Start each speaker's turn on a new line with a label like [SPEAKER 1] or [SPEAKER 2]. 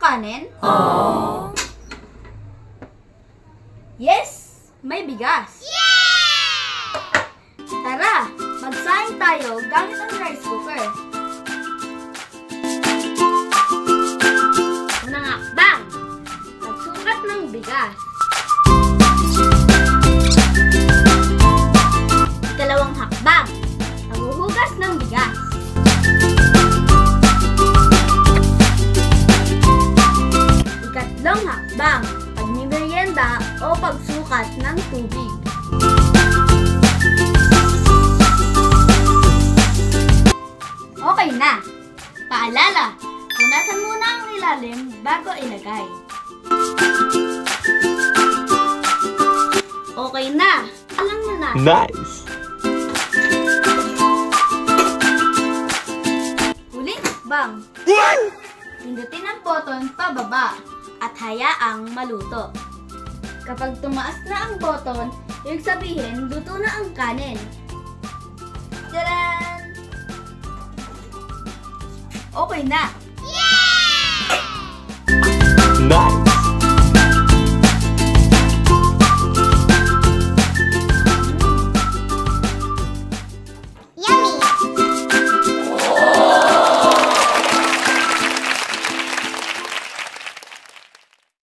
[SPEAKER 1] kanin? Yes! May bigas! Tara! Magsaing tayo gamit ang rice cooker. Unang hakbang! Pagsukat ng bigas. Ikalawang hakbang. Paghuhugas ng bigas. Ikatlong hakbang. Pagmimerienda o pagsukat ng tubig. Okay na! Paalala, punasan muna ang ilalim bago ilagay. Okay na! Alam na natin.
[SPEAKER 2] Nice!
[SPEAKER 1] Huling hakbang. Pindutin ang button pababa at hayaang maluto. Kapag tumaas na ang button, ibig sabihin luto na ang kanin. Tadaan! Okay na!